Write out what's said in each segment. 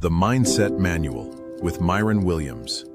The Mindset Manual with Myron Williams.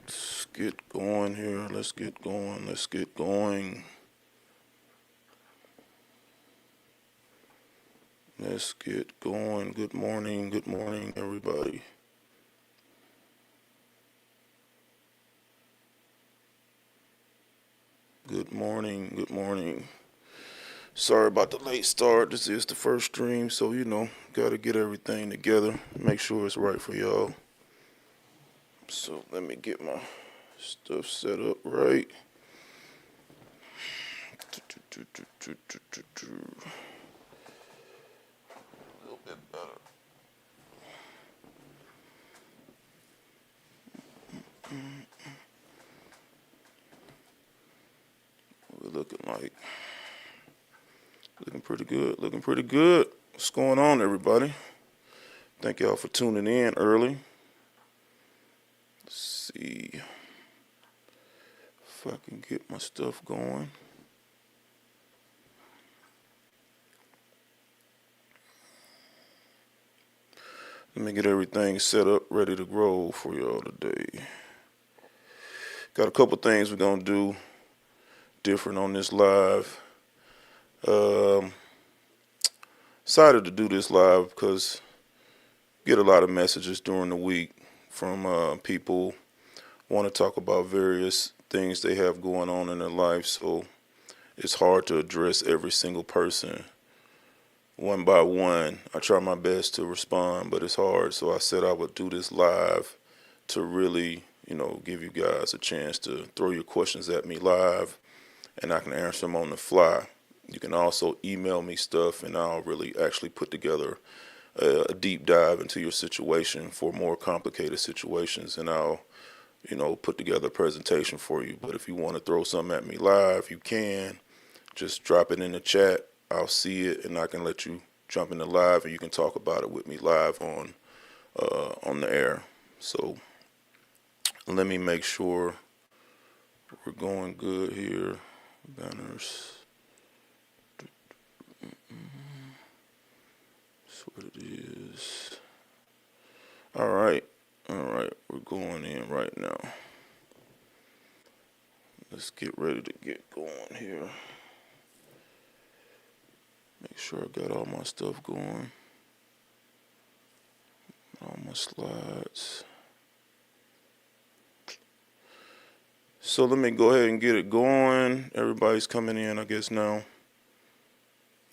Let's get going here. Let's get going. Let's get going. Let's get going. Good morning, everybody. Good morning. Sorry about the late start. This is the first stream, so gotta get everything together. Make sure it's right for y'all. So let me get my stuff set up right. A little bit better. We're looking pretty good. What's going on, everybody? Thank y'all for tuning in early. Let's see if I can get my stuff going. Let me get everything set up, ready to grow for y'all today. Got a couple things we're gonna do different on this live. Decided to do this live because get a lot of messages during the week from people want to talk about various things they have going on in their life. So it's hard to address every single person one by one. I try my best to respond, but it's hard. So I said I would do this live to really, give you guys a chance to throw your questions at me live, and I can answer them on the fly. You can also email me stuff, and I'll really actually put together a deep dive into your situation for more complicated situations, and I'll, put together a presentation for you. But if you want to throw something at me live, you can. Just drop it in the chat. I'll see it, and I can let you jump in the live, and you can talk about it with me live on on the air. So let me make sure we're going good here. Banners. That's what it is. All right. We're going in right now. Let's get ready to get going here. Make sure I got all my stuff going. All my slides. So let me go ahead and get it going. Everybody's coming in, I guess, now.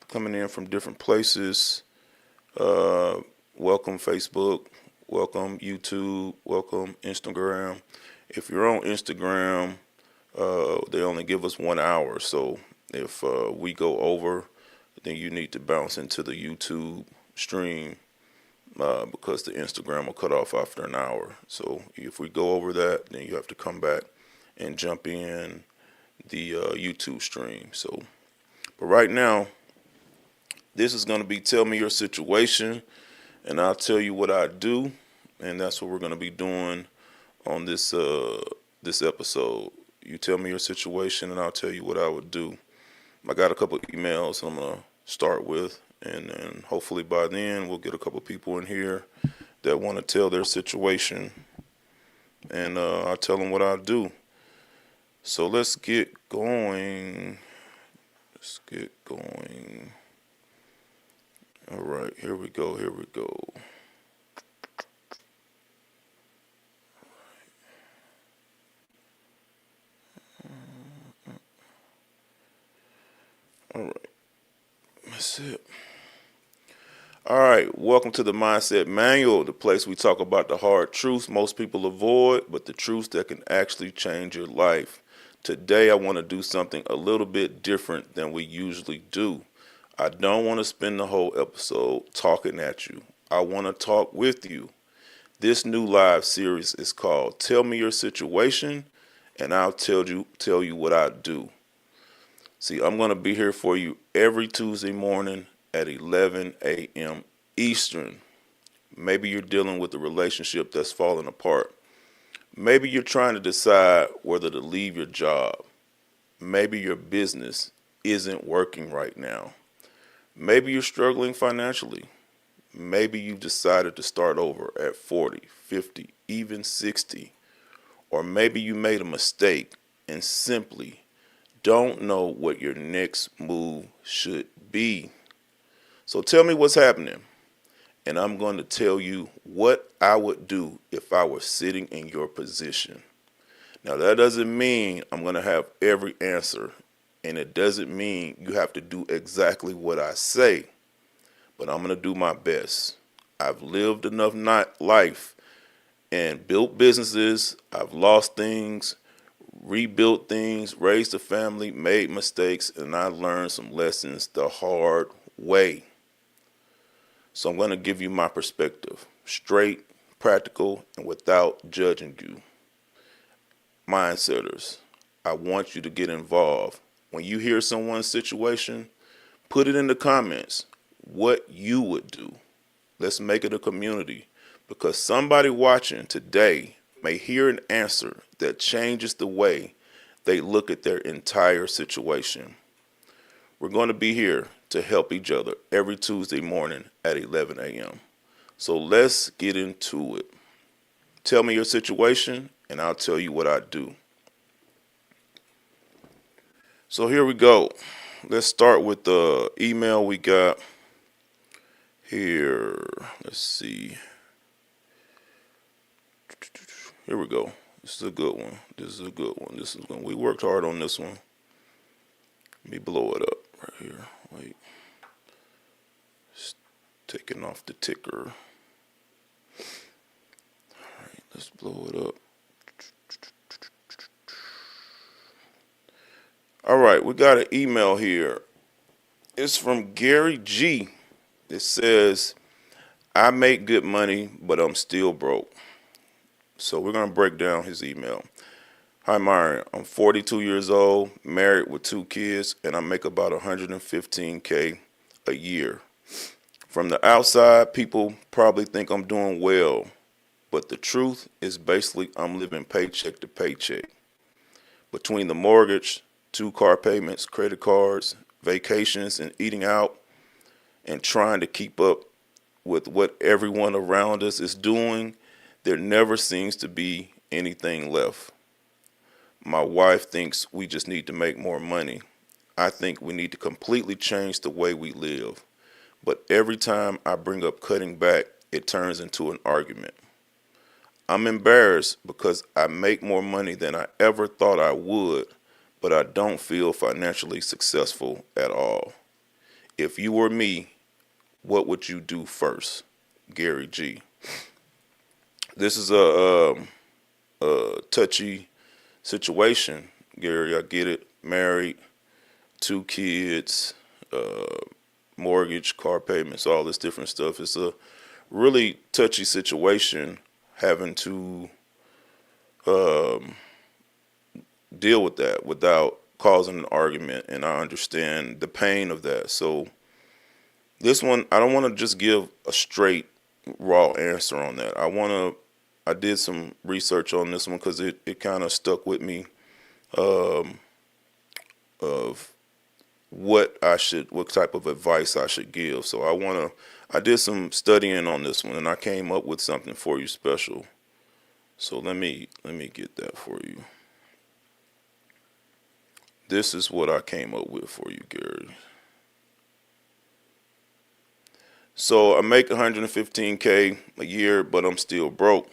Coming in from different places. Welcome Facebook. Welcome YouTube. Welcome Instagram. If you're on Instagram, they only give us 1 hour. So if we go over, then you need to bounce into the YouTube stream because the Instagram will cut off after an hour. So if we go over that, then you have to come back and jump in the YouTube stream. So, but right now, this is going to be Tell Me Your Situation, and I'll tell you what I do, and that's what we're going to be doing on this this episode. You tell me your situation, and I'll tell you what I would do. I got a couple emails I'm going to start with, and then hopefully by then we'll get a couple people in here that want to tell their situation, and I'll tell them what I do. So let's get going. All right, here we go. All right, that's it. All right, welcome to the Mindset Manual, the place we talk about the hard truths most people avoid, but the truths that can actually change your life. Today, I want to do something a little bit different than we usually do. I don't want to spend the whole episode talking at you. I want to talk with you. This new live series is called Tell Me Your Situation, and I'll tell you what I do. See, I'm going to be here for you every Tuesday morning at 11 a.m. Eastern. Maybe you're dealing with a relationship that's falling apart. Maybe you're trying to decide whether to leave your job. Maybe your business isn't working right now. Maybe you're struggling financially. Maybe you've decided to start over at 40, 50, even 60. Or maybe you made a mistake and simply don't know what your next move should be. So tell me what's happening, and I'm going to tell you what I would do if I were sitting in your position. Now, that doesn't mean I'm going to have every answer, and it doesn't mean you have to do exactly what I say, but I'm going to do my best. I've lived enough life and built businesses. I've lost things, rebuilt things, raised a family, made mistakes, and I learned some lessons the hard way. So I'm going to give you my perspective, straight, practical, and without judging you. Mindsetters, I want you to get involved. When you hear someone's situation, put it in the comments what you would do. Let's make it a community, because somebody watching today may hear an answer that changes the way they look at their entire situation. We're going to be here to help each other every Tuesday morning at 11 a.m. So let's get into it. Tell me your situation, and I'll tell you what I do. So here we go. Let's start with the email we got here. Let's see. Here we go. This is a good one. We worked hard on this one. Let me blow it up right here. Wait. It's taking off the ticker. All right, let's blow it up. All right, we got an email here. It's from Gary G. It says, I make good money, but I'm still broke. So we're going to break down his email. Hi, Myron. I'm 42 years old, married with 2 kids, and I make about $115K a year. From the outside, people probably think I'm doing well, but the truth is basically I'm living paycheck to paycheck. Between the mortgage, 2 car payments, credit cards, vacations, and eating out, and trying to keep up with what everyone around us is doing, there never seems to be anything left. My wife thinks we just need to make more money. I think we need to completely change the way we live. But every time I bring up cutting back, it turns into an argument. I'm embarrassed because I make more money than I ever thought I would, but I don't feel financially successful at all. If you were me, what would you do first? Gary G. This is a touchy situation, Gary. I get it. Married, 2 kids, mortgage, car payments, all this different stuff. It's a really touchy situation having to deal with that without causing an argument, and I understand the pain of that. So this one, I don't want to just give a straight, raw answer on that. I did some research on this one because it kind of stuck with me of what type of advice I should give. So I did some studying on this one, and I came up with something for you special. So let me get that for you. This is what I came up with for you, Gary. So I make 115K a year, but I'm still broke.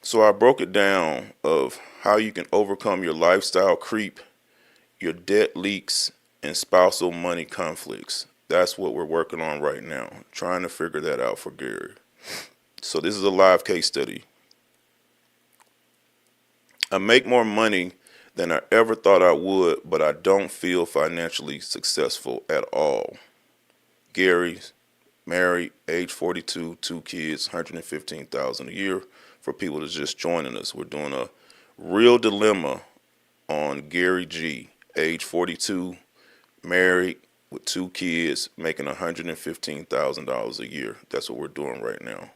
So I broke it down of how you can overcome your lifestyle creep, your debt leaks, and spousal money conflicts. That's what we're working on right now, trying to figure that out for Gary. So this is a live case study. I make more money than I ever thought I would, but I don't feel financially successful at all. Gary's married, age 42, 2 kids, 115,000 a year. For people that's just joining us, we're doing a real dilemma on Gary G, age 42, married with 2 kids, making $115,000 a year. That's what we're doing right now.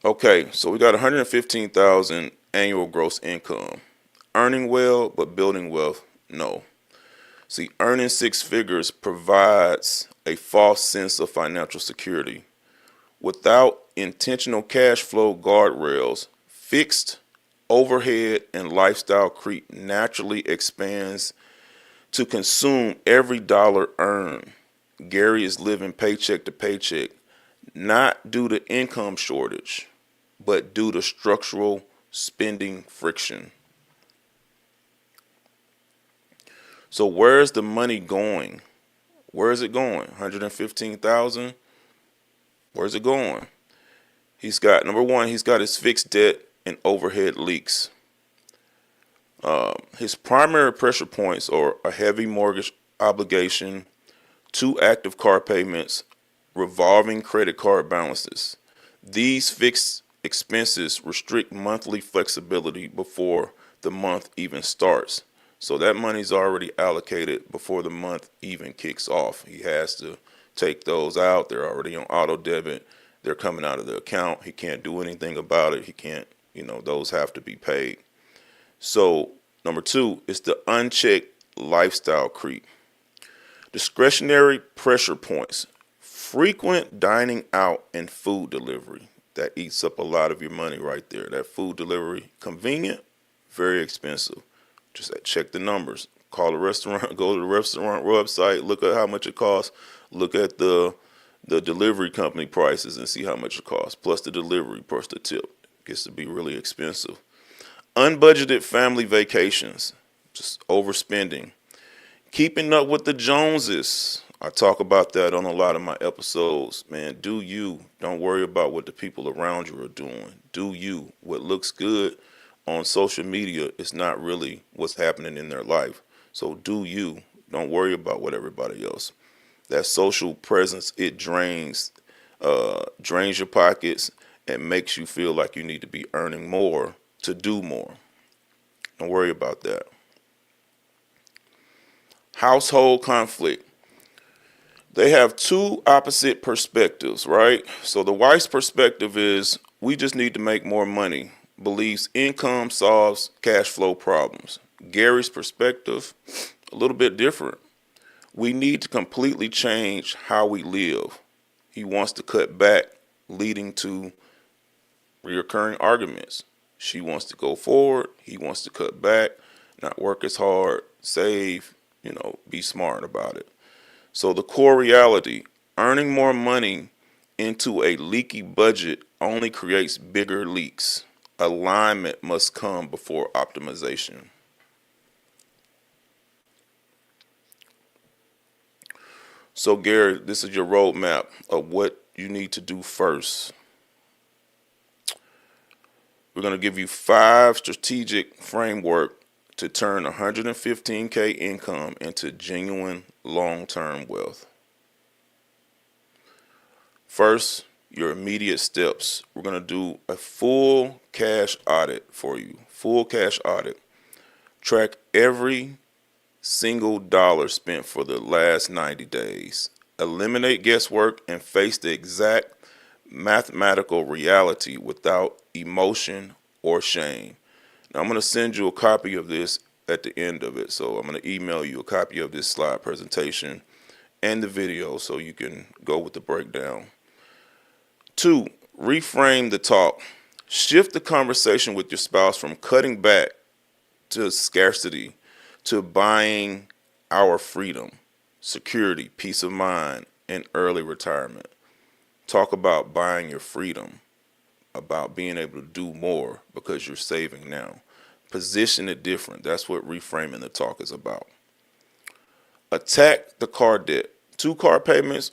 Okay, so we got 115,000 annual gross income. Earning well, but building wealth, no. See, earning 6 figures provides a false sense of financial security. Without intentional cash flow guardrails, fixed overhead and lifestyle creep naturally expands to consume every dollar earned. Gary is living paycheck to paycheck, not due to income shortage, but due to structural spending friction. So where's the money going? Where is it going? 115,000. Where's it going? He's got, number one, he's got his fixed debt and overhead leaks. His primary pressure points are a heavy mortgage obligation, 2 active car payments, revolving credit card balances. These fixed expenses restrict monthly flexibility before the month even starts. So that money's already allocated before the month even kicks off. He has to take those out. They're already on auto debit. They're coming out of the account. He can't do anything about it. He can't, those have to be paid. So number 2 is the unchecked lifestyle creep. Discretionary pressure points. Frequent dining out and food delivery. That eats up a lot of your money right there. That food delivery, convenient, very expensive. Just check the numbers. Call a restaurant, go to the restaurant website, look at how much it costs, look at the delivery company prices and see how much it costs, plus the delivery, plus the tip. It gets to be really expensive. Unbudgeted family vacations, just overspending. Keeping up with the Joneses. I talk about that on a lot of my episodes. Man, do you. Don't worry about what the people around you are doing. Do you. What looks good on social media is not really what's happening in their life. So do you. Don't worry about what everybody else. That social presence, it drains your pockets and makes you feel like you need to be earning more to do more. Don't worry about that. Household conflict. They have two opposite perspectives, right? So the wife's perspective is we just need to make more money, believes income solves cash flow problems. Gary's perspective, a little bit different. We need to completely change how we live. He wants to cut back, leading to reoccurring arguments. She wants to go forward. He wants to cut back, not work as hard, save, be smart about it. So the core reality, earning more money into a leaky budget only creates bigger leaks. Alignment must come before optimization. So Gary, this is your roadmap of what you need to do first. We're going to give you 5 strategic framework to turn 115K income into genuine long-term wealth. First, your immediate steps. We're going to do a full cash audit for you. Full cash audit. Track every single dollar spent for the last 90 days. Eliminate guesswork and face the exact mathematical reality without emotion or shame. Now, I'm going to send you a copy of this at the end of it. So I'm going to email you a copy of this slide presentation and the video so you can go with the breakdown. 2, reframe the talk. Shift the conversation with your spouse from cutting back to scarcity to buying our freedom, security, peace of mind, and early retirement. Talk about buying your freedom, about being able to do more because you're saving now. Position it different. That's what reframing the talk is about. Attack the car debt. 2 car payments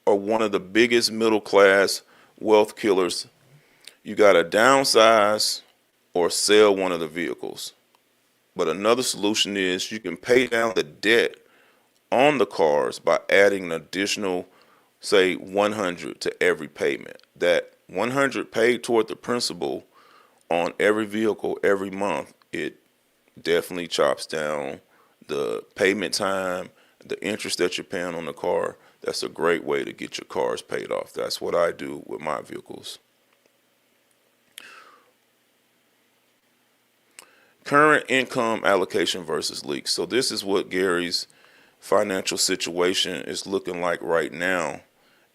are one of the biggest middle class wealth killers. You got to downsize or sell one of the vehicles. But another solution is you can pay down the debt on the cars by adding an additional, say, 100 to every payment. That 100 paid toward the principal on every vehicle every month, it definitely chops down the payment time, the interest that you're paying on the car. That's a great way to get your cars paid off. That's what I do with my vehicles. Current income allocation versus leaks. So this is what Gary's financial situation is looking like right now.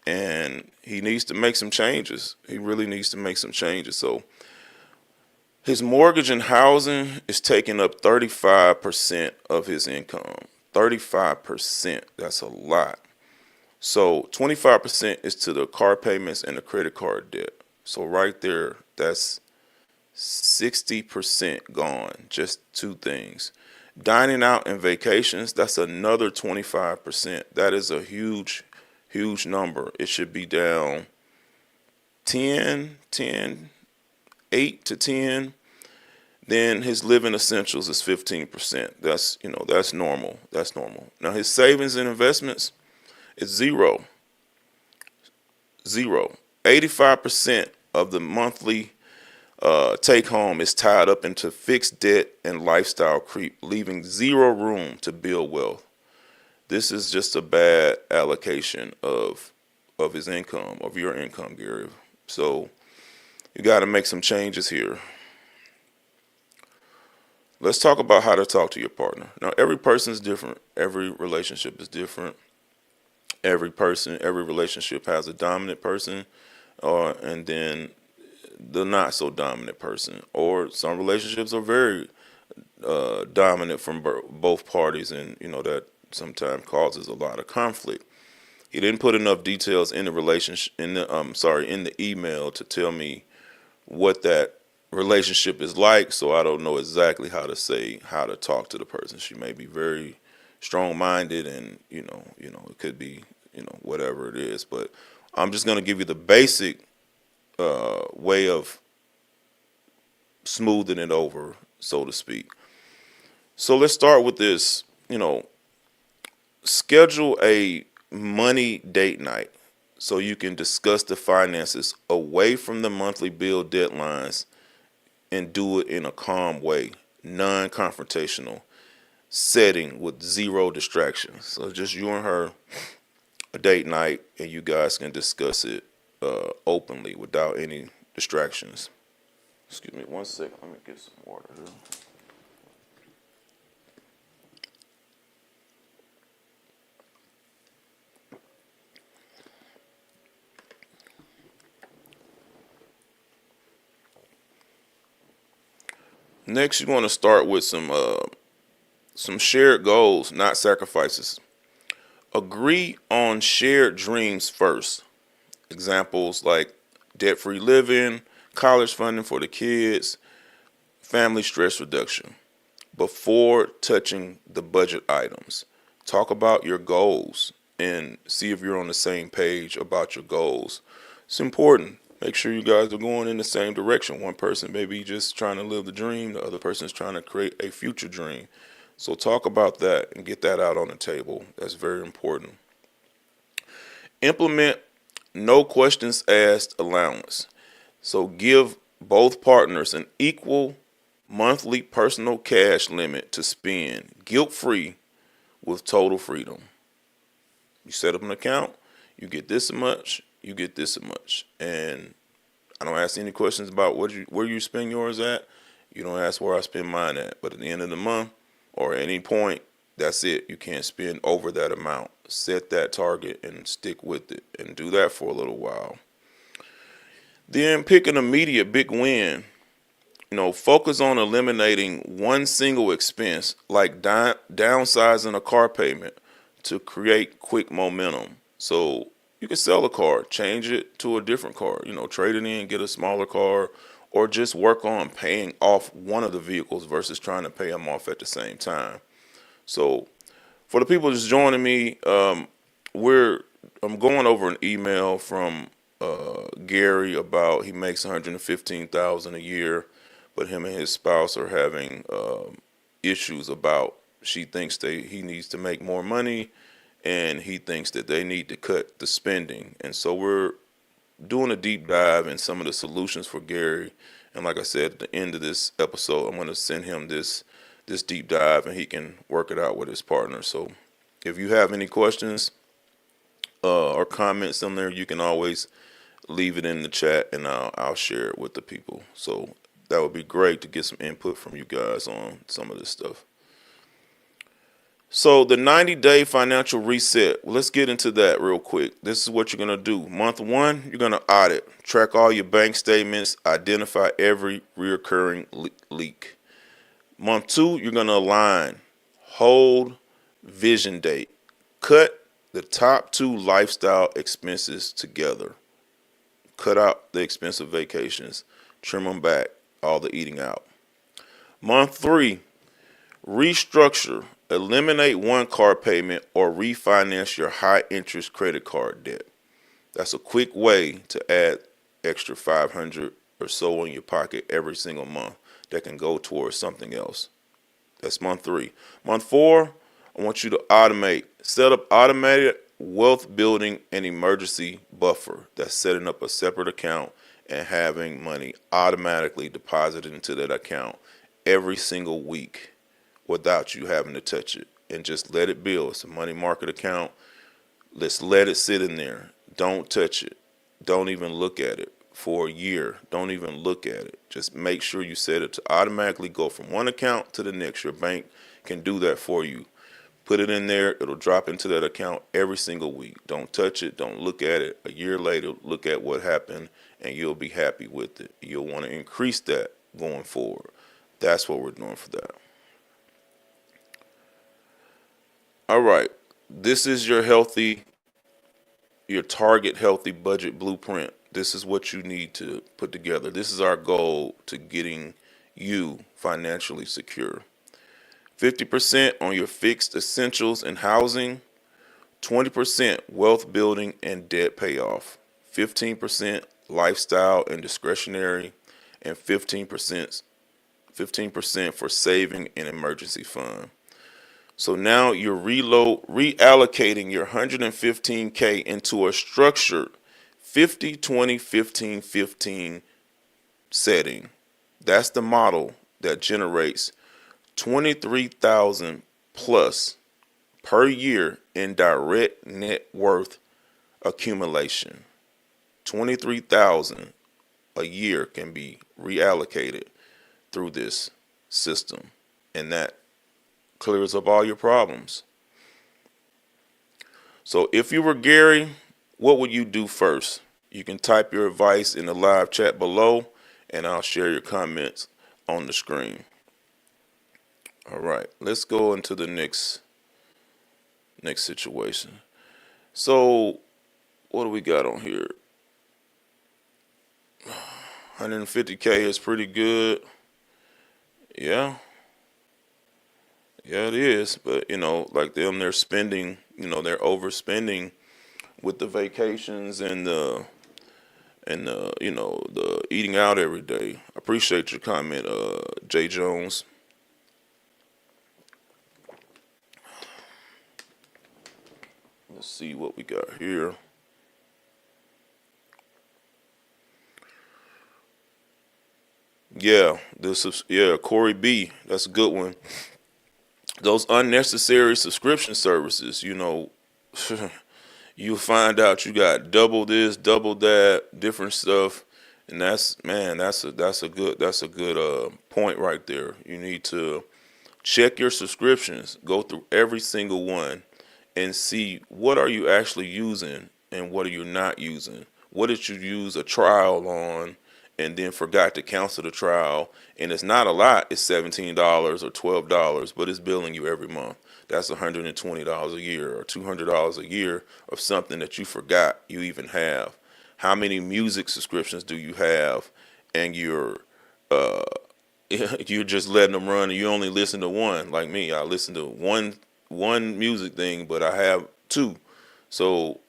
And he needs to make some changes. He really needs to make some changes. So his mortgage and housing is taking up 35% of his income. 35%. That's a lot. So 25% is to the car payments and the credit card debt. So right there, that's 60% gone. Just 2 things. Dining out and vacations, that's another 25%. That is a huge number. It should be down 8 to 10. Then his living essentials is 15%. That's normal. That's normal. Now his savings and investments is zero. 85% of the monthly take home is tied up into fixed debt and lifestyle creep, leaving zero room to build wealth. This is just a bad allocation of his income, of your income, Gary. So you got to make some changes here. Let's talk about how to talk to your partner. Now, every person is different. Every relationship is different. Every relationship has a dominant person, and then the not so dominant person. Or some relationships are very dominant from both parties, and that sometimes causes a lot of conflict. He didn't put enough details in the relationship in the email to tell me what that relationship is like, so I don't know exactly how to talk to the person. She may be very strong-minded, and it could be whatever it is. But I'm just gonna give you the basic way of smoothing it over, so to speak. So let's start with this. Schedule a money date night so you can discuss the finances away from the monthly bill deadlines and do it in a calm way, non-confrontational. setting with zero distractions. So just you and her, a date night, and you guys can discuss it openly without any distractions. Excuse me 1 second. Let me get some water here. Next, you want to start with some shared goals, not sacrifices. Agree on shared dreams first. Examples like debt-free living, college funding for the kids, family stress reduction. Before touching the budget items, talk about your goals and see if you're on the same page about your goals. It's important. Make sure you guys are going in the same direction. One person may be just trying to live the dream, the other person is trying to create a future dream. So talk about that and get that out on the table. That's very important. Implement no questions asked allowance. So give both partners an equal monthly personal cash limit to spend guilt-free with total freedom. You set up an account, you get this much, you get this much. And I don't ask any questions about where you spend yours at. You don't ask where I spend mine at. But at the end of the month or at any point, that's it. You can't spend over that amount. Set that target and stick with it and do that for a little while. Then pick an immediate big win. Focus on eliminating one single expense like downsizing a car payment to create quick momentum. So you can sell a car, change it to a different car, trade it in, get a smaller car, or just work on paying off one of the vehicles versus trying to pay them off at the same time. So for the people just joining me, I'm going over an email from Gary about he makes $115,000 a year, but him and his spouse are having issues about she thinks he needs to make more money, and he thinks that they need to cut the spending. And so we're doing a deep dive in some of the solutions for Gary. And like I said, at the end of this episode, I'm going to send him this deep dive, and he can work it out with his partner. So if you have any questions or comments on there, you can always leave it in the chat, and I'll share it with the people. So that would be great to get some input from you guys on some of this stuff. So the 90-day financial reset, let's get into that real quick. This is what you're going to do. Month 1, you're going to audit, track all your bank statements, identify every reoccurring leak. Month 2, you're going to align, hold, vision date, cut the top 2 lifestyle expenses together. Cut out the expensive vacations, trim them back, all the eating out. Month 3, restructure, eliminate one car payment or refinance your high interest credit card debt. That's a quick way to add extra $500 or so in your pocket every single month that can go towards something else. That's month 3. Month 4, I want you to set up automated wealth building and emergency buffer. That's setting up a separate account and having money automatically deposited into that account every single week without you having to touch it, and just let it build. It's a money market account. Let's let it sit in there. Don't touch it. Don't even look at it for a year. Don't even look at it. Just make sure you set it to automatically go from one account to the next. Your bank can do that for you. Put it in there. It'll drop into that account every single week. Don't touch it. Don't look at it. A year later, look at what happened, and you'll be happy with it. You'll want to increase that going forward. That's what we're doing for that. All right. This is your target healthy budget blueprint. This is what you need to put together. This is our goal to getting you financially secure. 50% on your fixed essentials and housing, 20% wealth building and debt payoff, 15% lifestyle and discretionary, and 15% for saving and emergency fund. So now you're reallocating your 115K into a structured 50, 20, 15, 15 setting. That's the model that generates $23,000 plus per year in direct net worth accumulation. 23,000 a year can be reallocated through this system, and that clears up all your problems. So if you were Gary, what would you do first? You can type your advice in the live chat below, and I'll share your comments on the screen. All right, let's go into the next situation. So what do we got on here? 150K is pretty good. Yeah, it is. But like them, they're spending. They're overspending with the vacations and the the eating out every day. I appreciate your comment, Jay Jones. Let's see what we got here. Yeah, Corey B. That's a good one. Those unnecessary subscription services, you'll find out you got double this, double that, different stuff, and that's a good point right there. You need to check your subscriptions, go through every single one, and see what are you actually using and what are you not using. What did you use a trial on and then forgot to cancel the trial? And it's not a lot. It's $17 or $12, but it's billing you every month. That's $120 a year or $200 a year of something that you forgot you even have. How many music subscriptions do you have, and uh, you're just letting them run, and you only listen to one? Like me, I listen to one music thing, but I have two, so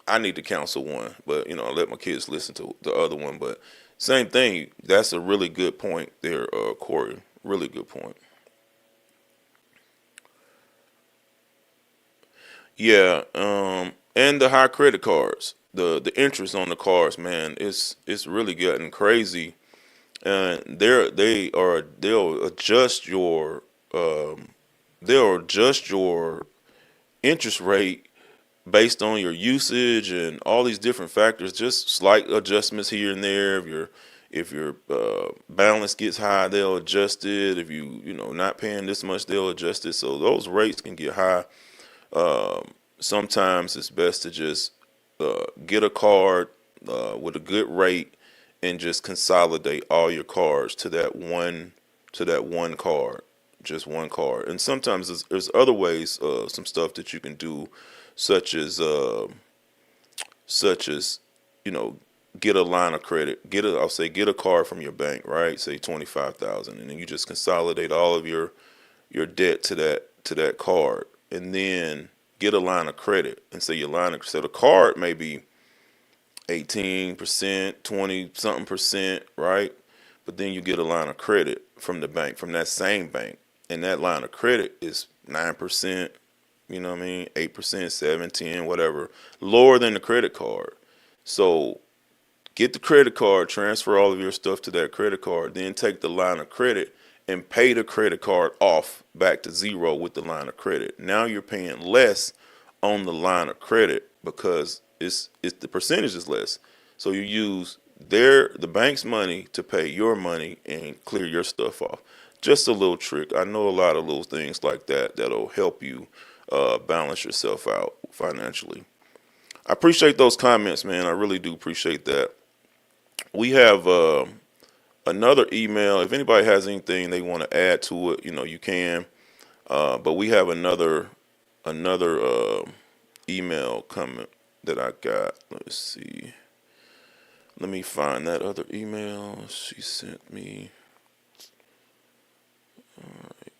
I need to cancel one. But I let my kids listen to the other one. But same thing. That's a really good point there, Corey. Really good point. Yeah, and the high credit cards, the interest on the cards, man, it's really getting crazy. And um, they'll adjust your interest rate based on your usage and all these different factors. Just slight adjustments here and there. If your balance gets high, they'll adjust it. If not paying this much, they'll adjust it. So those rates can get high. Sometimes it's best to just get a card with a good rate and just consolidate all your cards to that one card, just one card. And sometimes there's other ways, some stuff that you can do, such as such as you know get a line of credit, get a card from your bank, right? Say 25,000, and then you just consolidate all of your debt to that card, and then get a line of credit, and say so the card may be 18%, 20 something percent, right? But then you get a line of credit from the bank, from that same bank, and that line of credit is 9%, 8%, 7, 10, whatever, lower than the credit card. So get the credit card, transfer all of your stuff to that credit card, then take the line of credit and pay the credit card off back to zero with the line of credit. Now you're paying less on the line of credit because it's the percentage is less. So you use the bank's money to pay your money and clear your stuff off. Just a little trick. I know a lot of little things like that that'll help you balance yourself out financially. I appreciate those comments, man. I really do appreciate that. We have another email. If anybody has anything they want to add to it, you can. But we have another email comment that I got. Let's see. Let me find that other email she sent me. All right,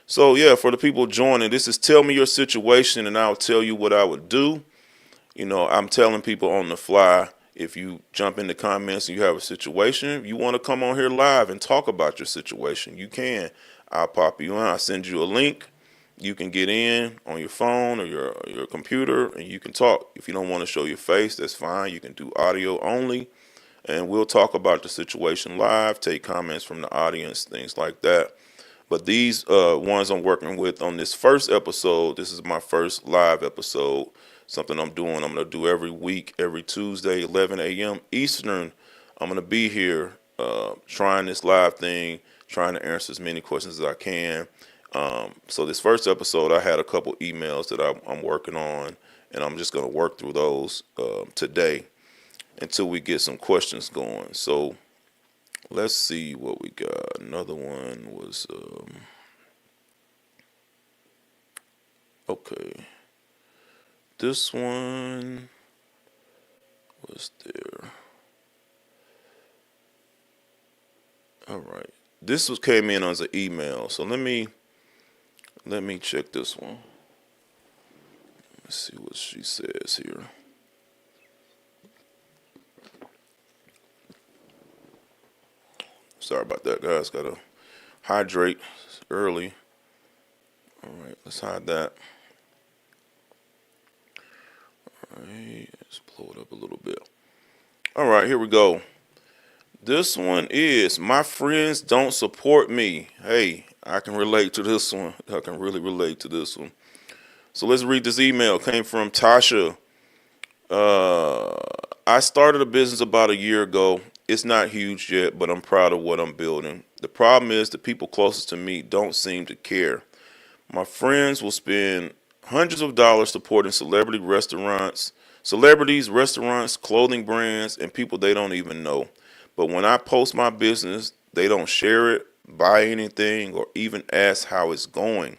so yeah, for the people joining, this is tell me your situation and I'll tell you what I would do. I'm telling people on the fly. If you jump in the comments and you have a situation, if you want to come on here live and talk about your situation, you can. I'll pop you on. I'll send you a link. You can get in on your phone or your computer and you can talk. If you don't want to show your face, that's fine. You can do audio only, and we'll talk about the situation live, take comments from the audience, things like that. But these ones I'm working with on this first episode, this is my first live episode. Something I'm doing. I'm gonna do every week, every Tuesday, 11 a.m. Eastern. I'm gonna be here trying this live thing, trying to answer as many questions as I can. So this first episode, I had a couple emails that I'm working on, and I'm just gonna work through those today until we get some questions going. So let's see what we got. Another one was okay. This one was there. All right. This was came in as an email. So let me check this one. Let's see what she says here. Sorry about that, guys. Gotta hydrate early. All right, let's hide that. All right, let's blow it up a little bit. All right, here we go. This one is my friends don't support me. Hey, I can relate to this one. I can really relate to this one. So let's read this email. It came from Tasha. I started a business about a year ago. It's not huge yet, but I'm proud of what I'm building. The problem is the people closest to me don't seem to care. My friends will spend hundreds of dollars supporting celebrities, restaurants, clothing brands, and people they don't even know. But when I post my business, they don't share it, buy anything, or even ask how it's going.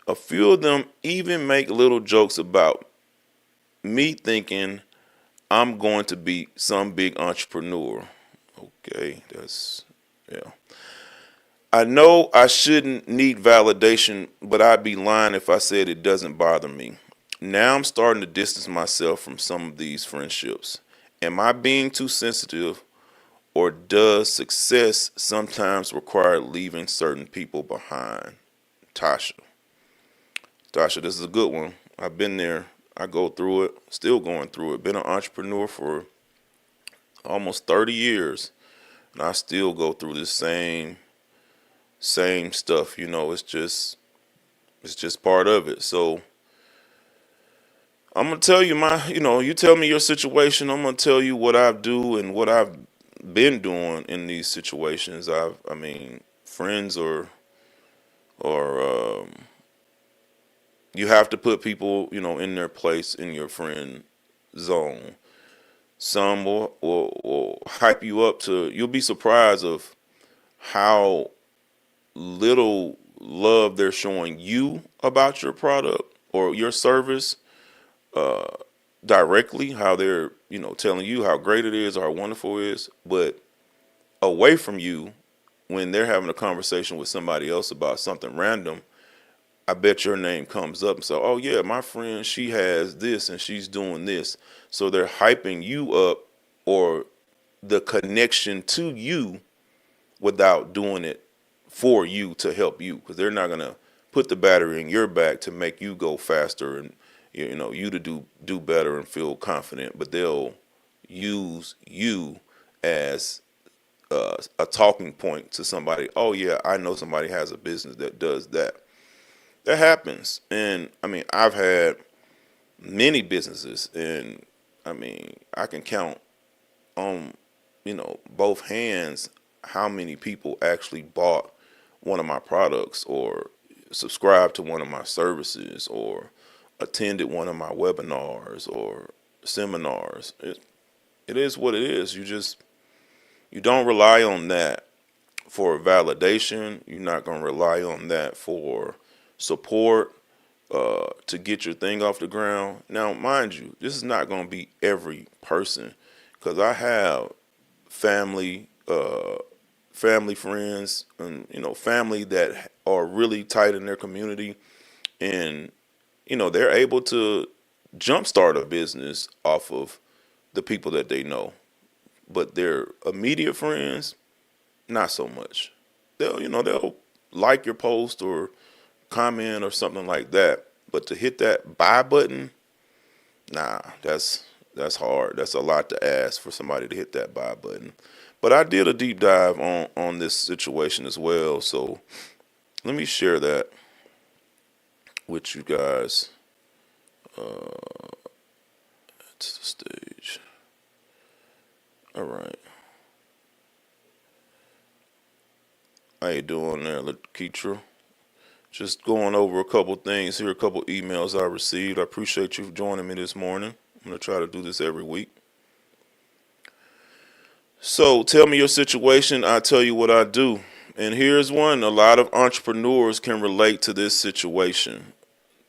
A few of them even make little jokes about me thinking I'm going to be some big entrepreneur. Okay, yeah. I know I shouldn't need validation, but I'd be lying if I said it doesn't bother me. Now I'm starting to distance myself from some of these friendships. Am I being too sensitive, or does success sometimes require leaving certain people behind? Tasha. Tasha, this is a good one. I've been there. I go through it, still going through it. Been an entrepreneur for almost 30 years, and I still go through this same stuff. It's just part of it. So I'm gonna tell you you tell me your situation. I'm gonna tell you what I do and what I've been doing in these situations. Friends or you have to put people, in their place in your friend zone. Some will hype you up you'll be surprised of how little love they're showing you about your product or your service directly, how they're, telling you how great it is or how wonderful it is, but away from you, when they're having a conversation with somebody else about something random, I bet your name comes up and say, oh yeah, my friend, she has this and she's doing this. So they're hyping you up or the connection to you without doing it for you to help you, because they're not going to put the battery in your back to make you go faster and you to do better and feel confident, but they'll use you as a talking point to somebody. Oh yeah, I know somebody has a business that does that. That happens. And I've had many businesses, and I can count on both hands how many people actually bought one of my products or subscribed to one of my services or attended one of my webinars or seminars. It is what it is. You don't rely on that for validation. You're not going to rely on that for support to get your thing off the ground. Now, mind you, this is not going to be every person, because I have family friends, and family that are really tight in their community, and they're able to jumpstart a business off of the people that they know. But their immediate friends, not so much. They'll like your post or comment or something like that. But to hit that buy button, nah, that's hard. That's a lot to ask for somebody to hit that buy button. But I did a deep dive on this situation as well. So let me share that with you guys. To the stage. All right. How you doing there, Lakeitra? Just going over a couple things here, a couple emails I received. I appreciate you joining me this morning. I'm going to try to do this every week. So tell me your situation. I tell you what I do. And here's one. A lot of entrepreneurs can relate to this situation.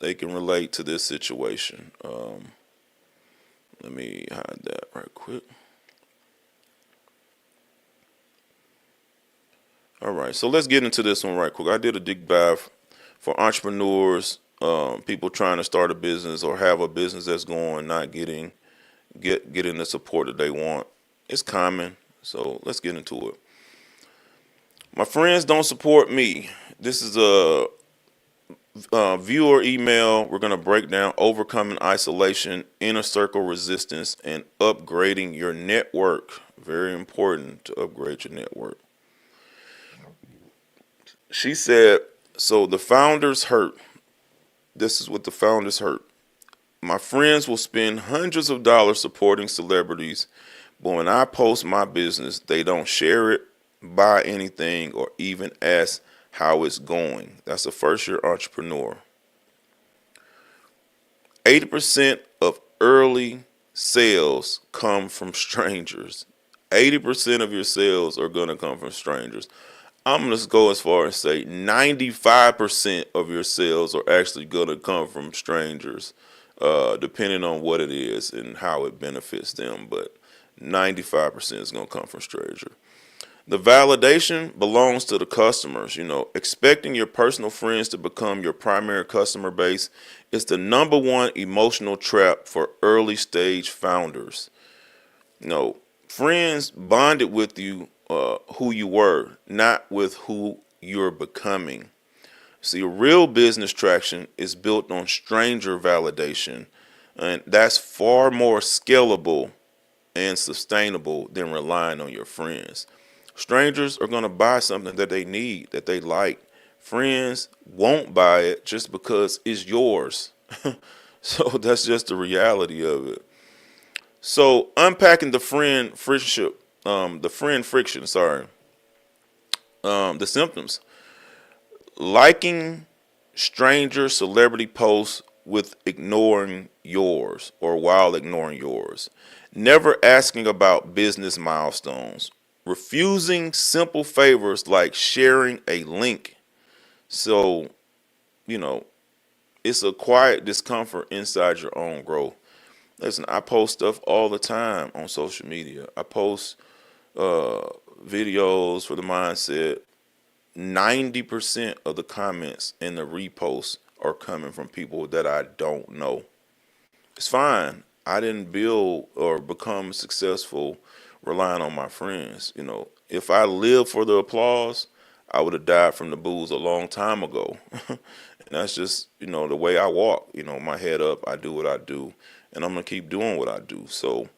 They can relate to this situation. Let me hide that right quick. All right, so let's get into this one right quick. I did a deep dive for entrepreneurs, people trying to start a business or have a business that's going, not getting the support that they want. It's common, so let's get into it. My friends don't support me. This is a viewer email. We're going to break down overcoming isolation, inner circle resistance, and upgrading your network. Very important to upgrade your network. She said, so the founders hurt. This is what the founders hurt. My friends will spend hundreds of dollars supporting celebrities, but when I post my business, they don't share it, buy anything, or even ask how it's going. That's a first-year entrepreneur. 80% of early sales come from strangers. 80% of your sales are going to come from strangers. I'm going to go as far as say 95% of your sales are actually going to come from strangers, depending on what it is and how it benefits them. But 95% is going to come from strangers. The validation belongs to the customers. Expecting your personal friends to become your primary customer base is the number one emotional trap for early stage founders. Friends bonded with you who you were, not with who you're becoming. See, real business traction is built on stranger validation, and that's far more scalable and sustainable than relying on your friends. Strangers are going to buy something that they need, that they like. Friends won't buy it just because it's yours. So that's just the reality of it. So unpacking the friend friction, the symptoms. Liking stranger celebrity posts with ignoring yours or while ignoring yours. Never asking about business milestones. Refusing simple favors like sharing a link. So, it's a quiet discomfort inside your own growth. Listen, I post stuff all the time on social media. I post videos for the mindset. 90% of the comments and the reposts are coming from people that I don't know. It's fine. I didn't build or become successful relying on my friends. If I lived for the applause, I would have died from the booze a long time ago. And that's just, the way I walk. My head up, I do what I do, and I'm going to keep doing what I do. So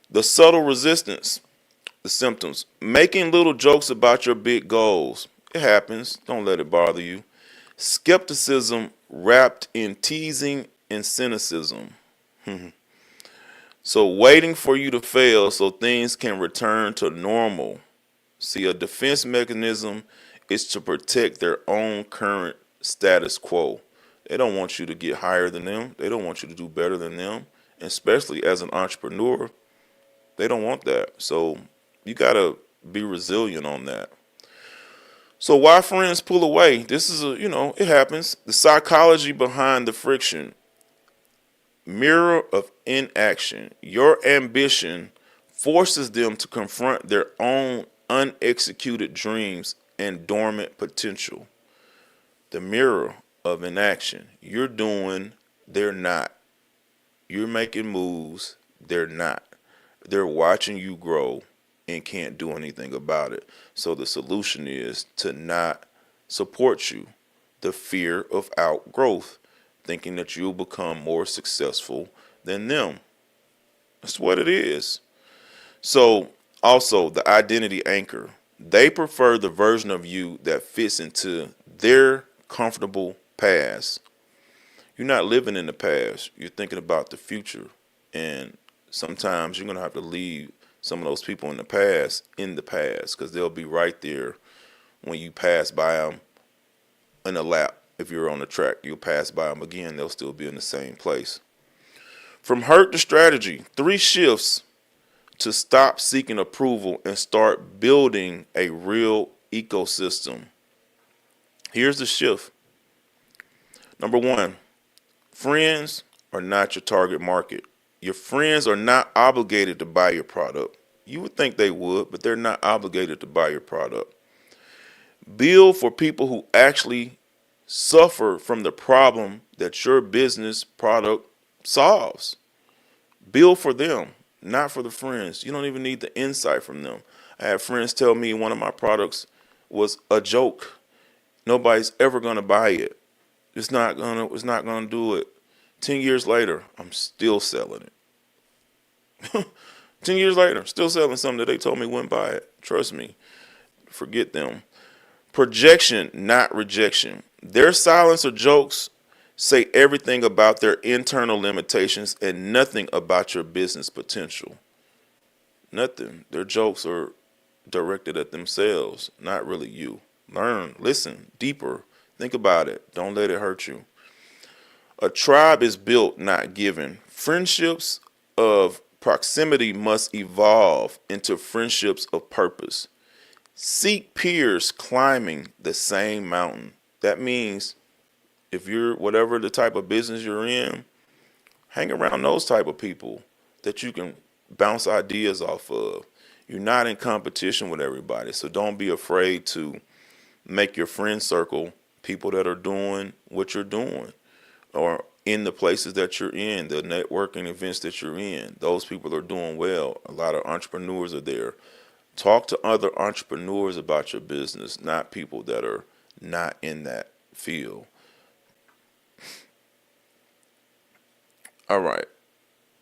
the subtle resistance, the symptoms, making little jokes about your big goals. It happens. Don't let it bother you. Skepticism wrapped in teasing and cynicism. So waiting for you to fail so things can return to normal. See, a defense mechanism is to protect their own current status quo. They don't want you to get higher than them. They don't want you to do better than them. And especially as an entrepreneur, they don't want that. So you got to be resilient on that. So why friends pull away? This is it happens. The psychology behind the friction. Mirror of inaction. Your ambition forces them to confront their own unexecuted dreams and dormant potential. The mirror of inaction. You're doing, they're not. You're making moves, they're not. They're watching you grow and can't do anything about it. So the solution is to not support you. The fear of outgrowth, thinking that you'll become more successful than them. That's what it is. So also the identity anchor. They prefer the version of you that fits into their comfortable past. You're not living in the past. You're thinking about the future. And sometimes you're going to have to leave some of those people in the past because they'll be right there when you pass by them in a lap. If you're on the track, you'll pass by them again. They'll still be in the same place. From hurt to strategy, 3 shifts to stop seeking approval and start building a real ecosystem. Here's the shift. Number 1, friends are not your target market. Your friends are not obligated to buy your product. You would think they would, but they're not obligated to buy your product. Build for people who actually suffer from the problem that your business product solves. Build for them, not for the friends. You don't even need the insight from them. I had friends tell me one of my products was a joke. Nobody's ever gonna buy it. It's not gonna do it. 10 years later, I'm still selling it. 10 years later, still selling something that they told me wouldn't buy it. Trust me. Forget them. Projection, not rejection. Their silence or jokes say everything about their internal limitations and nothing about your business potential. Nothing. Their jokes are directed at themselves, not really you. Learn, listen, deeper. Think about it. Don't let it hurt you. A tribe is built, not given. Friendships of proximity must evolve into friendships of purpose. Seek peers climbing the same mountain. That means if you're whatever the type of business you're in, hang around those type of people that you can bounce ideas off of. You're not in competition with everybody, so don't be afraid to make your friend circle people that are doing what you're doing or in the places that you're in, the networking events that you're in. Those people are doing well. A lot of entrepreneurs are there. Talk to other entrepreneurs about your business, not people that are not in that field. All right.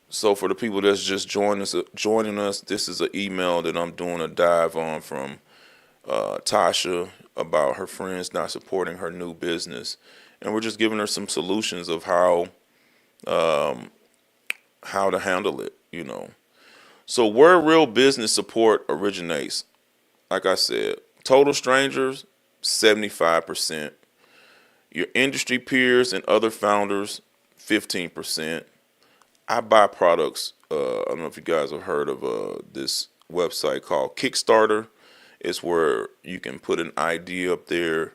So for the people that's just joining us, this is an email that I'm doing a dive on from Tasha about her friends not supporting her new business, and we're just giving her some solutions of how to handle it. So where real business support originates, like I said, total strangers, 75%. Your industry peers and other founders, 15%. I buy products. I don't know if you guys have heard of this website called Kickstarter. It's where you can put an idea up there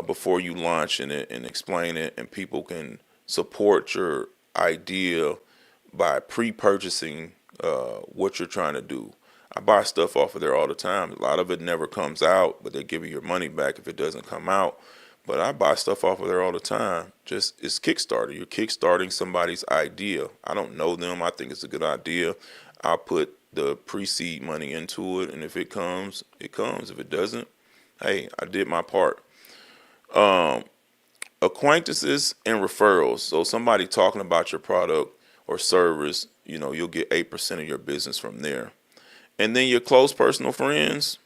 before you launch in it and explain it, and people can support your idea by pre-purchasing what you're trying to do. I buy stuff off of there all the time. A lot of it never comes out, but they give you your money back if it doesn't come out. But I buy stuff off of there all the time. It's Kickstarter. You're kickstarting somebody's idea. I don't know them. I think it's a good idea. I'll put the pre-seed money into it, and if it comes, it comes. If it doesn't, hey, I did my part. Acquaintances and referrals. So somebody talking about your product or service, you'll get 8% of your business from there. And then your close personal friends,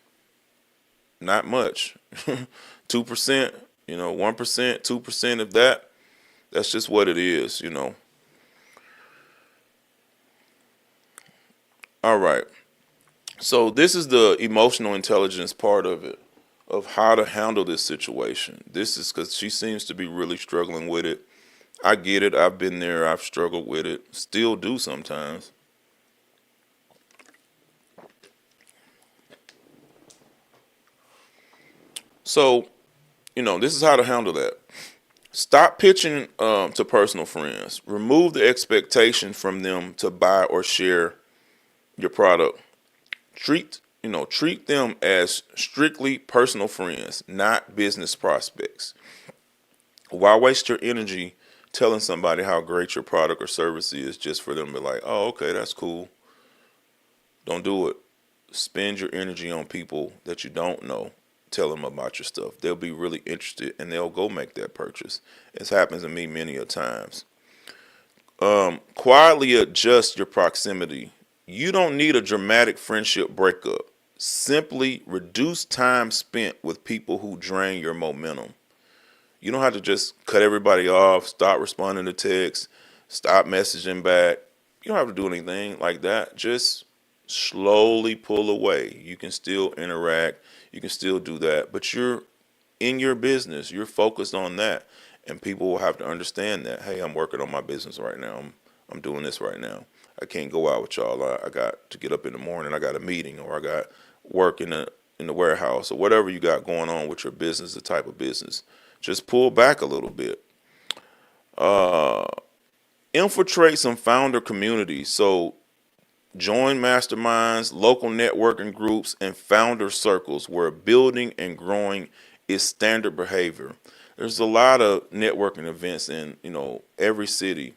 not much. 2%, 1%, 2% of that. That's just what it is. All right. So this is the emotional intelligence part of it, of how to handle this situation. This is because she seems to be really struggling with it. I get it. I've been there. I've struggled with it. Still do sometimes. So, this is how to handle that. Stop pitching to personal friends. Remove the expectation from them to buy or share your product. Treat them as strictly personal friends, not business prospects. Why waste your energy telling somebody how great your product or service is just for them to be like, oh, okay, that's cool. Don't do it. Spend your energy on people that you don't know. Tell them about your stuff. They'll be really interested and they'll go make that purchase. It's happened to me many a times. Quietly adjust your proximity. You don't need a dramatic friendship breakup. Simply reduce time spent with people who drain your momentum. You don't have to just cut everybody off, stop responding to texts, stop messaging back. You don't have to do anything like that. Just slowly pull away. You can still interact. You can still do that. But you're in your business. You're focused on that. And people will have to understand that, hey, I'm working on my business right now. I'm doing this right now. I can't go out with y'all. I got to get up in the morning. I got a meeting, or I got work in the warehouse, or whatever you got going on with your business, the type of business. Just pull back a little bit. Infiltrate some founder communities. So join masterminds, local networking groups, and founder circles where building and growing is standard behavior. There's a lot of networking events in, every city.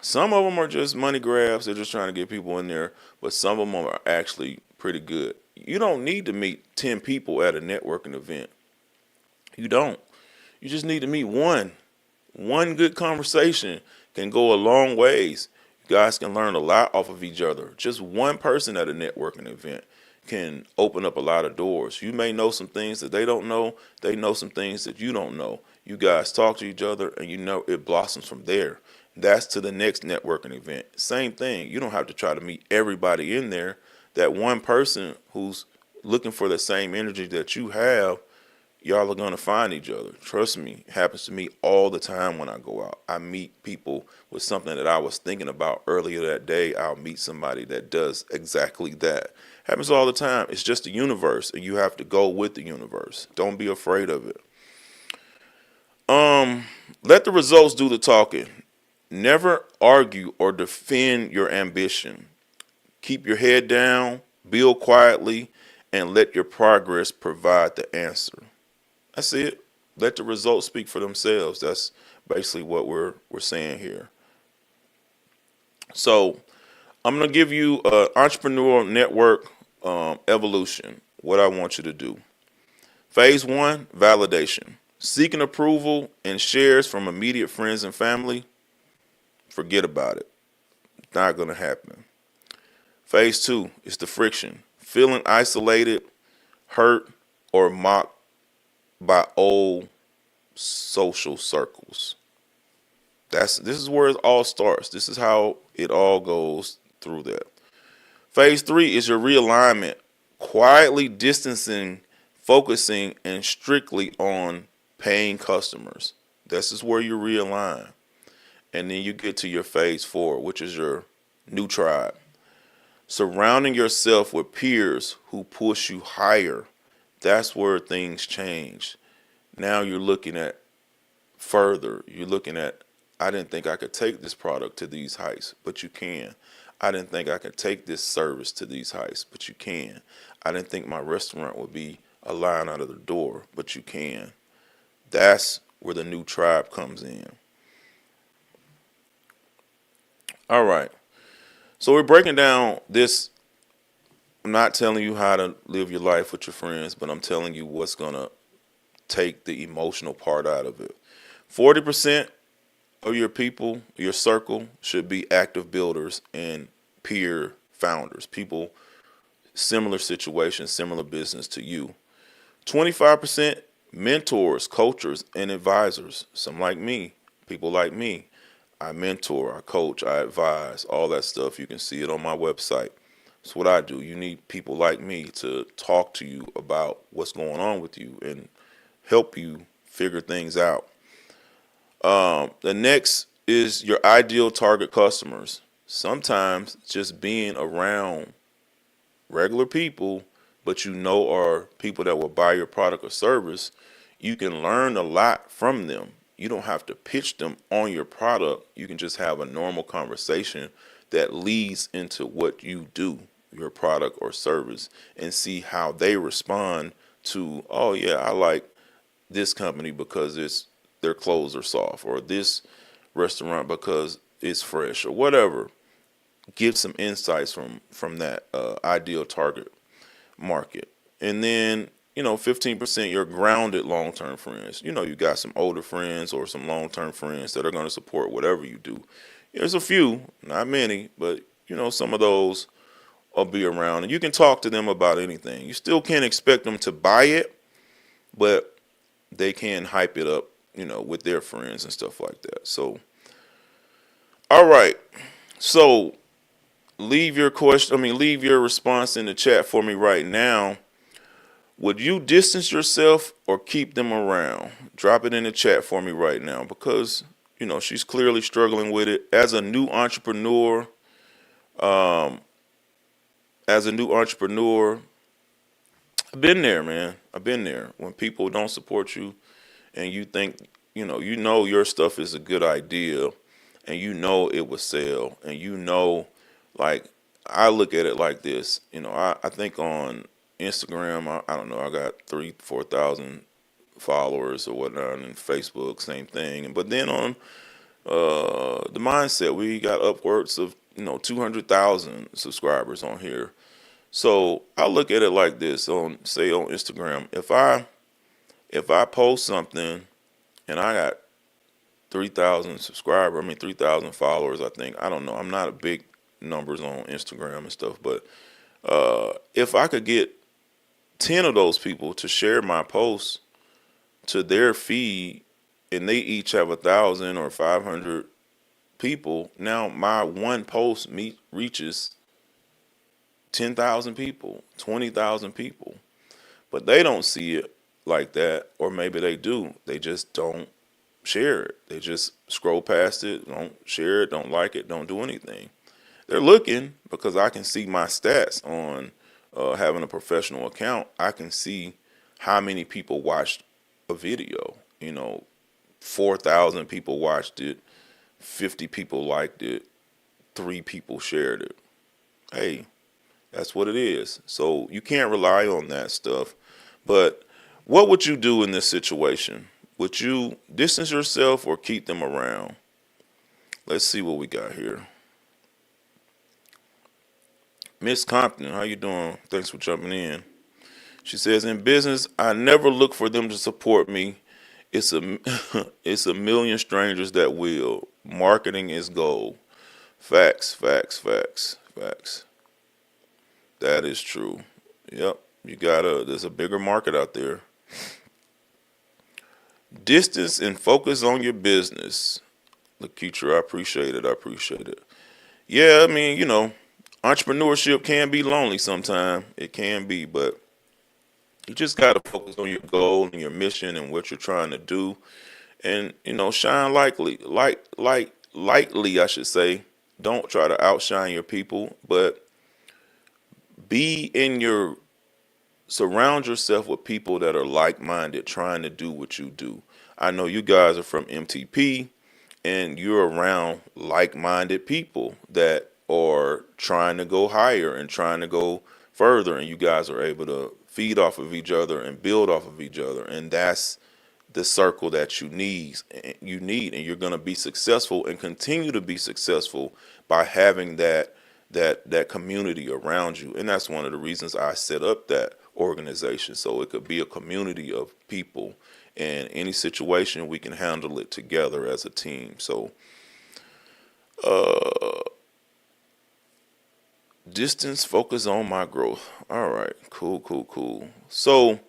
Some of them are just money grabs. They're just trying to get people in there, but some of them are actually pretty good. You don't need to meet 10 people at a networking event. You don't. You just need to meet one. One good conversation can go a long ways. You guys can learn a lot off of each other. Just one person at a networking event can open up a lot of doors. You may know some things that they don't know. They know some things that you don't know. You guys talk to each other, and it blossoms from there. That's to the next networking event. Same thing. You don't have to try to meet everybody in there. That one person who's looking for the same energy that you have, y'all are going to find each other. Trust me, it happens to me all the time when I go out. I meet people with something that I was thinking about earlier that day. I'll meet somebody that does exactly that. Happens all the time. It's just the universe, and you have to go with the universe. Don't be afraid of it. Let the results do the talking. Never argue or defend your ambition. Keep your head down, build quietly, and let your progress provide the answer. That's it. Let the results speak for themselves. That's basically what we're saying here. So I'm going to give you an entrepreneurial network evolution, what I want you to do. Phase 1, validation. Seeking approval and shares from immediate friends and family, forget about it. Not going to happen. Phase 2 is the friction. Feeling isolated, hurt, or mocked by old social circles. This is where it all starts. This is how it all goes through that. Phase 3 is your realignment. Quietly distancing, focusing, and strictly on paying customers. This is where you realign. And then you get to your phase 4, which is your new tribe. Surrounding yourself with peers who push you higher. That's where things change. Now you're looking at further. You're looking at, I didn't think I could take this product to these heights, but you can. I didn't think I could take this service to these heights, but you can. I didn't think my restaurant would be a line out of the door, but you can. That's where the new tribe comes in. All right. So we're breaking down this. I'm not telling you how to live your life with your friends, but I'm telling you what's going to take the emotional part out of it. 40% of your people, your circle, should be active builders and peer founders, people, similar situations, similar business to you. 25% mentors, coaches, and advisors. Some like me, people like me. I mentor, I coach, I advise, all that stuff. You can see it on my website. That's what I do. You need people like me to talk to you about what's going on with you and help you figure things out. The next is your ideal target customers. Sometimes just being around regular people, but are people that will buy your product or service, you can learn a lot from them. You don't have to pitch them on your product. You can just have a normal conversation that leads into what you do, your product or service, and see how they respond to, oh yeah, I like this company because their clothes are soft, or this restaurant because it's fresh, or whatever. Get some insights from that ideal target market. And then 15% your grounded long-term friends. You got some older friends or some long-term friends that are going to support whatever you do. There's a few, not many, but some of those will be around, and you can talk to them about anything. You still can't expect them to buy it, but they can hype it up, with their friends and stuff like that. So, all right. So leave your question. Leave your response in the chat for me right now. Would you distance yourself or keep them around? Drop it in the chat for me right now because she's clearly struggling with it as a new entrepreneur. Um, as a new entrepreneur, I've been there, man. I've been there. When people don't support you, and you think your stuff is a good idea, and it will sell, and like I look at it like this. I think on Instagram, I don't know, I got 3,000-4,000 followers or whatnot, and Facebook, same thing. But then on the mindset, we got upwards of 200,000 subscribers on here. So I look at it like this: on Instagram, if I post something and I got 3,000 subscribers, 3,000 followers, I don't know. I'm not a big numbers on Instagram and stuff, but if I could get 10 of those people to share my posts to their feed, and they each have 1,000 or 500 people, now my one post reaches 10,000 people, 20,000 people, but they don't see it like that, or maybe they do. They just don't share it. They just scroll past it, don't share it, don't like it, don't do anything. They're looking because I can see my stats on having a professional account. I can see how many people watched a video. 4,000 people watched it, 50 people liked it, 3 people shared it. Hey, that's what it is. So you can't rely on that stuff. But what would you do in this situation? Would you distance yourself or keep them around? Let's see what we got here. Miss Compton, how you doing? Thanks for jumping in. She says, in business, I never look for them to support me. It's a it's a million strangers that will. Marketing is gold. Facts, facts, facts, facts. That is true. Yep. There's a bigger market out there. Distance and focus on your business. Lakeisha, I appreciate it. I appreciate it. Yeah, entrepreneurship can be lonely sometimes. It can be, but you just got to focus on your goal and your mission and what you're trying to do. And, shine lightly, I should say. Don't try to outshine your people, but surround yourself with people that are like-minded, trying to do what you do. I know you guys are from MTP, and you're around like-minded people that are trying to go higher and trying to go further, and you guys are able to feed off of each other and build off of each other, and that's the circle that you need, and you're going to be successful and continue to be successful by having that community around you. And that's one of the reasons I set up that organization, so it could be a community of people, and any situation we can handle it together as a team. So distance, focus on my growth. All right, cool. So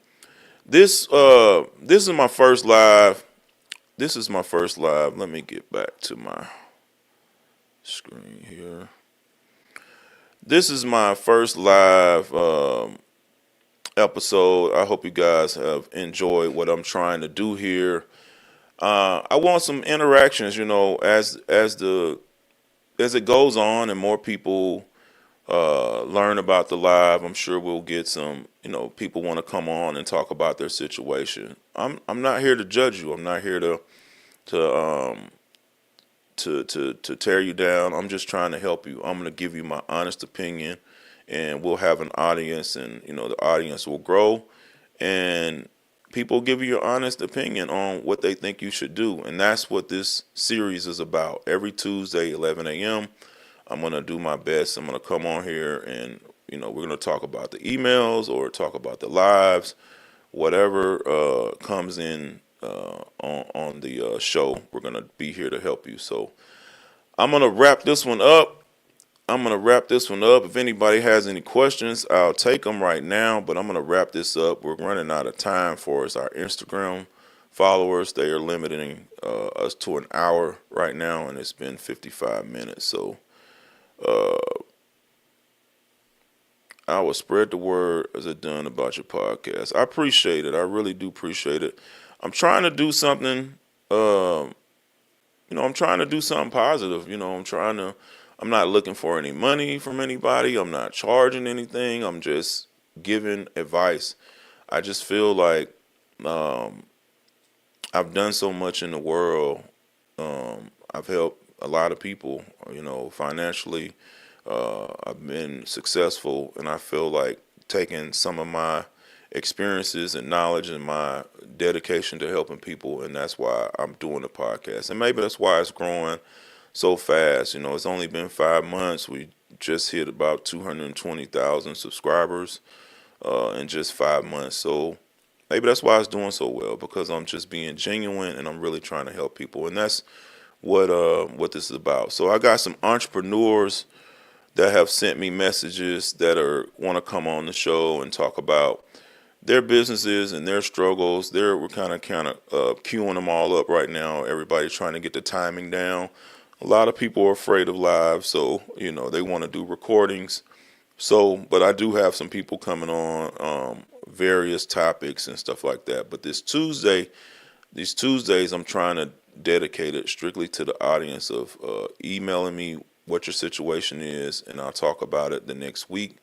this is my first live. Let me get back to my screen here. This is my first live episode. I hope you guys have enjoyed what I'm trying to do here. I want some interactions, as it goes on and more people learn about the live. I'm sure we'll get some, people want to come on and talk about their situation. I'm not here to judge you. I'm not here to tear you down. I'm just trying to help you. I'm going to give you my honest opinion, and we'll have an audience, and the audience will grow, and people give you your honest opinion on what they think you should do. And that's what this series is about. Every Tuesday, 11 a.m., I'm going to do my best. I'm going to come on here, and we're going to talk about the emails or talk about the lives, whatever comes in on the show. We're going to be here to help you. So I'm going to wrap this one up. If anybody has any questions, I'll take them right now, but I'm going to wrap this up. We're running out of time for us. Our Instagram followers. They are limiting us to an hour right now, and it's been 55 minutes. So I will spread the word as it done about your podcast. I appreciate it. I really do appreciate it. I'm trying to do something. Um, I'm trying to do something positive. I'm not looking for any money from anybody. I'm not charging anything. I'm just giving advice. I just feel like um, I've done so much in the world. I've helped a lot of people, financially. I've been successful, and I feel like taking some of my experiences and knowledge and my dedication to helping people, and that's why I'm doing the podcast. And maybe that's why it's growing so fast. It's only been 5 months. We just hit about 220,000 subscribers in just 5 months. So maybe that's why it's doing so well, because I'm just being genuine and I'm really trying to help people, and that's what this is about. So I got some entrepreneurs that have sent me messages that are want to come on the show and talk about their businesses and their struggles. We're kind of queuing them all up right now. Everybody's trying to get the timing down. A lot of people are afraid of live, so they want to do recordings. So, but I do have some people coming on various topics and stuff like that. But these Tuesdays, I'm trying to dedicate it strictly to the audience of emailing me what your situation is, and I'll talk about it the next week,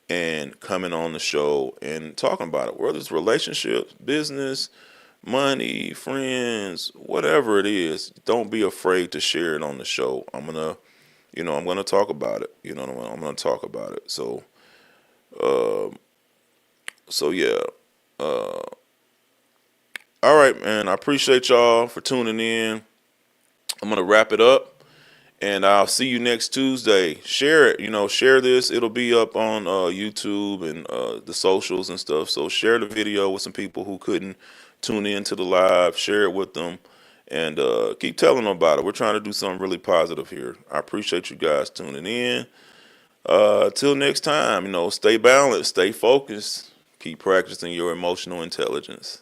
and coming on the show and talking about it, whether it's relationships, business, money, friends, whatever it is. Don't be afraid to share it on the show. I'm gonna talk about it. I'm gonna talk about it. Uh, so yeah. Uh, all right, man. I appreciate y'all for tuning in. I'm gonna wrap it up, and I'll see you next Tuesday. Share it. Share this. It'll be up on YouTube and the socials and stuff. So share the video with some people who couldn't tune in to the live. Share it with them, and keep telling them about it. We're trying to do something really positive here. I appreciate you guys tuning in. Till next time, stay balanced, stay focused, keep practicing your emotional intelligence.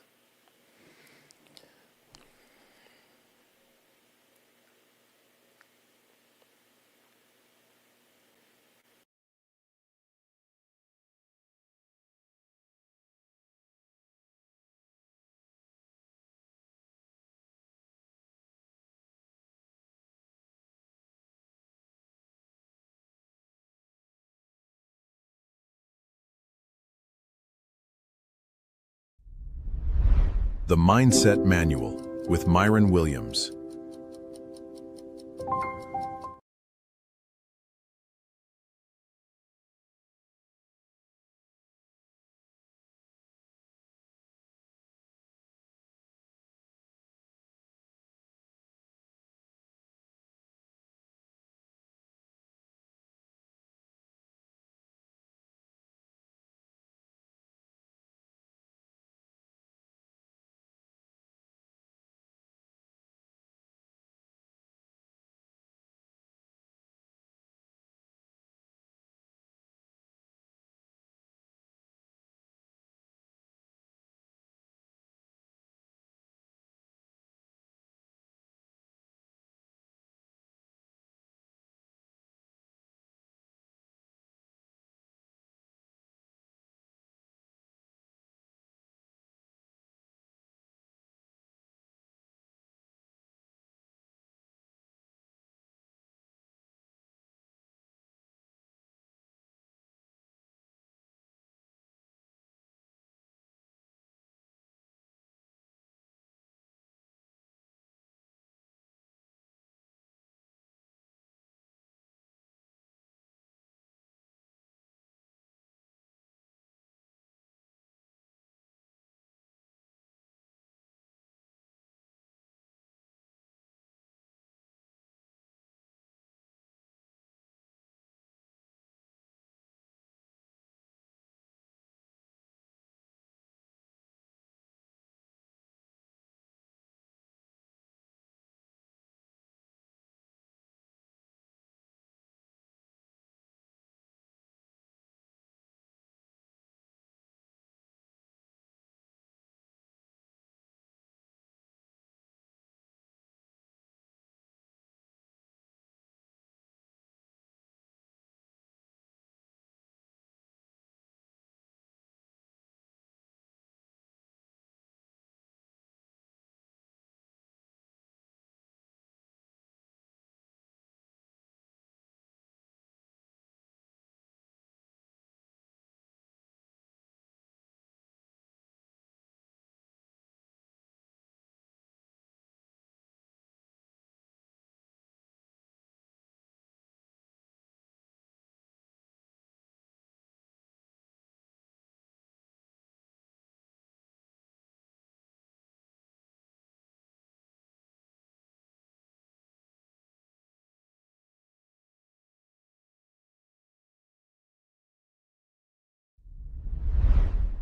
The Mindset Manual with Myron Williams.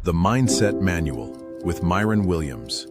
The Mindset Manual with Myron Williams.